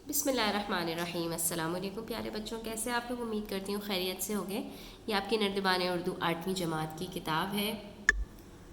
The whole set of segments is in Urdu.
بسم اللہ الرحمن الرحیم۔ السلام علیکم پیارے بچوں، کیسے آپ لوگ؟ امید کرتی ہوں خیریت سے ہوگے۔ یہ آپ کی نردبان اردو 8ویں جماعت کی کتاب ہے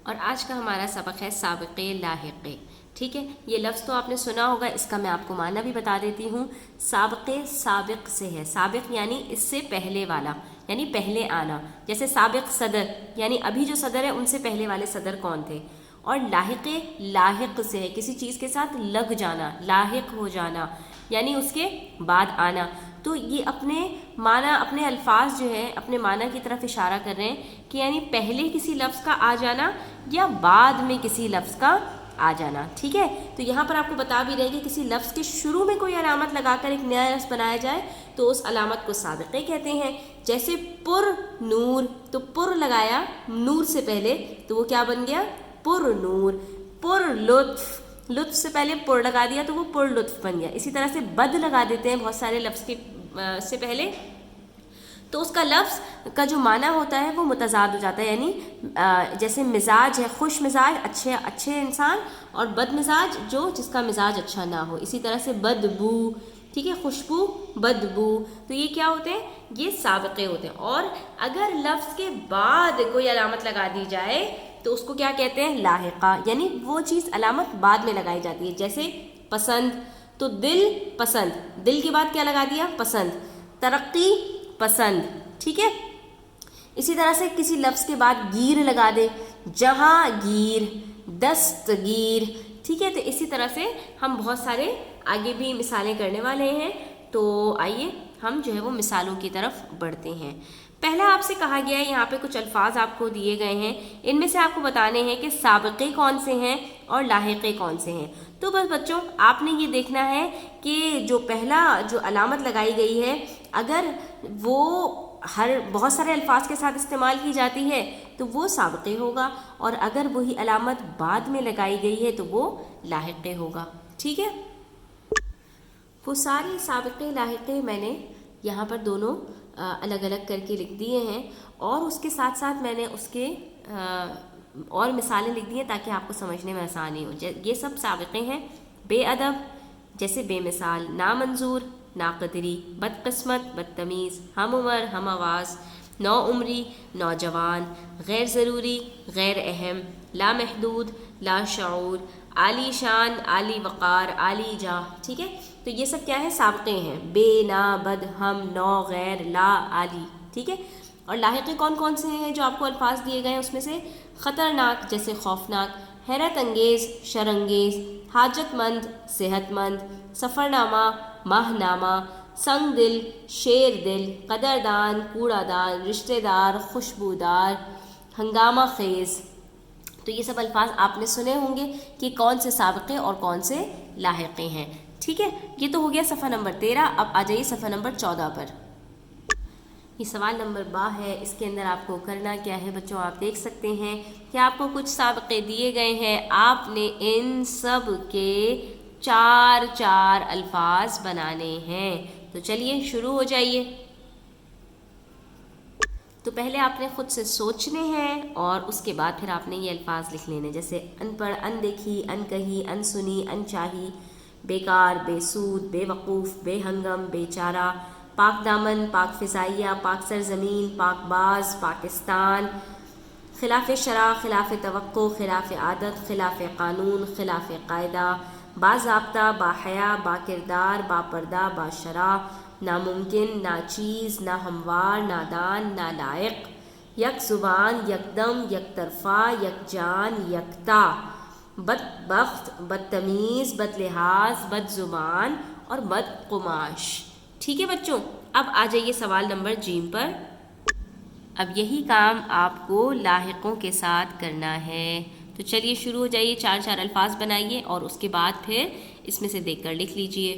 اور آج کا ہمارا سبق ہے سابقے لاحقے۔ ٹھیک ہے، یہ لفظ تو آپ نے سنا ہوگا، اس کا میں آپ کو معنی بھی بتا دیتی ہوں۔ سابقے سابق سے ہے، سابق یعنی اس سے پہلے والا، یعنی پہلے آنا۔ جیسے سابق صدر، یعنی ابھی جو صدر ہے ان سے پہلے والے صدر کون تھے۔ اور لاحقے لاحق سے ہے، کسی چیز کے ساتھ لگ جانا، لاحق ہو جانا، یعنی اس کے بعد آنا۔ تو یہ اپنے معنی، اپنے الفاظ جو ہیں اپنے معنی کی طرف اشارہ کر رہے ہیں کہ یعنی پہلے کسی لفظ کا آ جانا یا بعد میں کسی لفظ کا آ جانا۔ ٹھیک ہے، تو یہاں پر آپ کو بتا بھی رہے کہ کسی لفظ کے شروع میں کوئی علامت لگا کر ایک نیا لفظ بنایا جائے تو اس علامت کو سابقے کہتے ہیں۔ جیسے پر نور، تو پر لگایا نور سے پہلے تو وہ کیا بن گیا؟ پر نور۔ پر لطف، لطف سے پہلے پر لگا دیا تو وہ پر لطف بن گیا۔ اسی طرح سے بد لگا دیتے ہیں بہت سارے لفظ کے سے پہلے، تو اس کا لفظ کا جو معنی ہوتا ہے وہ متضاد ہو جاتا ہے۔ یعنی جیسے مزاج ہے، خوش مزاج اچھے انسان، اور بد مزاج جس کا مزاج اچھا نہ ہو۔ اسی طرح سے بدبو، ٹھیک ہے، خوشبو بدبو، تو یہ کیا ہوتے ہیں؟ یہ سابقے ہوتے ہیں۔ اور اگر لفظ کے بعد کوئی علامت لگا دی جائے تو اس کو کیا کہتے ہیں؟ لاحقہ، یعنی وہ چیز علامت بعد میں لگائی جاتی ہے۔ جیسے پسند، تو دل پسند، دل کے بعد کیا لگا دیا؟ پسند۔ ترقی پسند، ٹھیک ہے۔ اسی طرح سے کسی لفظ کے بعد گیر لگا دے، جہاں گیر، دستگیر، ٹھیک ہے۔ تو اسی طرح سے ہم بہت سارے آگے بھی مثالیں کرنے والے ہیں، تو آئیے ہم جو ہے وہ مثالوں کی طرف بڑھتے ہیں۔ پہلا آپ سے کہا گیا ہے، یہاں پہ کچھ الفاظ آپ کو دیے گئے ہیں، ان میں سے آپ کو بتانے ہیں کہ سابقے کون سے ہیں اور لاحقے کون سے ہیں۔ تو بس بچوں آپ نے یہ دیکھنا ہے کہ جو پہلا جو علامت لگائی گئی ہے اگر وہ بہت سارے الفاظ کے ساتھ استعمال کی جاتی ہے تو وہ سابقے ہوگا، اور اگر وہی علامت بعد میں لگائی گئی ہے تو وہ لاحقے ہوگا۔ ٹھیک ہے، وہ سارے سابقے لاحقے میں نے یہاں پر دونوں الگ الگ کر کے لکھ دیے ہیں، اور اس کے ساتھ ساتھ میں نے اس کے اور مثالیں لکھ دی ہیں تاکہ آپ کو سمجھنے میں آسانی ہو۔ یہ سب سابقے ہیں۔ بے ادب، جیسے بے مثال، نامنظور، ناقدری، بدقسمت، بدتمیز، ہم عمر، ہم آواز، نو عمری، نوجوان، غیر ضروری، غیر اہم، لامحدود، لاشعور، عالی شان، عالی وقار، عالی جاہ، ٹھیک ہے۔ تو یہ سب کیا ہے؟ سابقے ہیں۔ بے، نا، بد، ہم، نو، غیر، لا، عالی، ٹھیک ہے۔ اور لاحقے کون کون سے ہیں جو آپ کو الفاظ دیے گئے ہیں اس میں سے؟ خطرناک، جیسے خوفناک، حیرت انگیز، شرانگیز، حاجت مند، صحت مند، سفر نامہ، ماہ نامہ، سنگ دل، شیر دل، قدردان، کوڑا دان، رشتہ دار، خوشبودار، ہنگامہ خیز۔ تو یہ سب الفاظ آپ نے سنے ہوں گے کہ کون سے سابقے اور کون سے لاحقے ہیں۔ ٹھیک ہے، یہ تو ہو گیا صفحہ نمبر 13۔ اب آ جائیے صفحہ نمبر 14 پر۔ یہ سوال نمبر 12 ہے، اس کے اندر آپ کو کرنا کیا ہے بچوں؟ آپ دیکھ سکتے ہیں کہ آپ کو کچھ سابقے دیے گئے ہیں، آپ نے ان سب کے 4 الفاظ بنانے ہیں۔ تو چلیے شروع ہو جائیے۔ تو پہلے آپ نے خود سے سوچنے ہیں اور اس کے بعد پھر آپ نے یہ الفاظ لکھ لینے، جیسے ان پڑھ، ان دیکھی، ان کہی، ان سنی، ان چاہی، بیکار، بے سود، بے وقوف، بے ہنگم، بے چارہ، پاک دامن، پاک فضائیہ، پاک سرزمین، پاک باز، پاکستان، خلاف شرع، خلاف توقع، خلاف عادت، خلاف قانون، خلاف قاعدہ، باضابطہ، باحیا، با کردار، با پردہ، با شرع، ناممکن، ناچیز، ناہموار، نادان، نالائق، یک زبان، یکدم، یک طرفہ، یکجان، یکتا، بدبخت، بدتمیز، بد لحاظ، بد زبان اور بد قماش۔ ٹھیک ہے بچوں، اب آ جائیے سوال نمبر جیم پر۔ اب یہی کام آپ کو لاحقوں کے ساتھ کرنا ہے، تو چلیے شروع ہو جائیے۔ 4 الفاظ بنائیے اور اس کے بعد پھر اس میں سے دیکھ کر لکھ لیجئے۔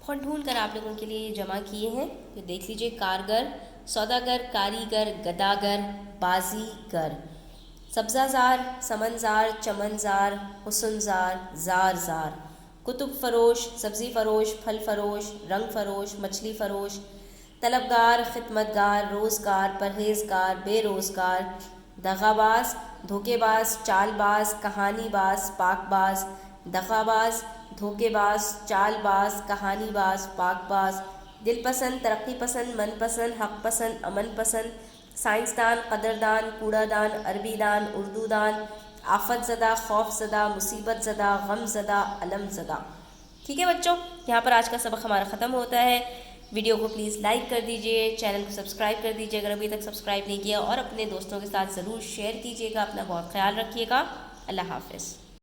بہت ڈھونڈ کر آپ لوگوں کے لیے یہ جمع کیے ہیں، تو دیکھ لیجئے۔ کارگر، سوداگر، کاریگر، گداگر، بازی گر، سبزہ زار، سمن زار، چمن زار، حسن زار، زار زار، کتب فروش، سبزی فروش، پھل فروش، رنگ فروش، مچھلی فروش، طلبگار، خدمتگار، روزگار، پرہیزگار، بے روزگار، دغا باز، دھوکے باز، چال باز، کہانی باز، پاک باز، دغا باز، دھوکے باز، چال باز، کہانی باز، پاک باز، دل پسند، ترقی پسند، من پسند، حق پسند، امن پسند، سائنسدان، قدردان، کوڑا دان، عربی دان، اردو دان، آفت زدہ، خوف زدہ، مصیبت زدہ، غم زدہ، علم زدہ۔ ٹھیک ہے بچوں، یہاں پر آج کا سبق ہمارا ختم ہوتا ہے۔ ویڈیو کو پلیز لائک کر دیجئے، چینل کو سبسکرائب کر دیجئے اگر ابھی تک سبسکرائب نہیں کیا، اور اپنے دوستوں کے ساتھ ضرور شیئر کیجئے گا۔ اپنا بہت خیال رکھیے گا۔ اللہ حافظ۔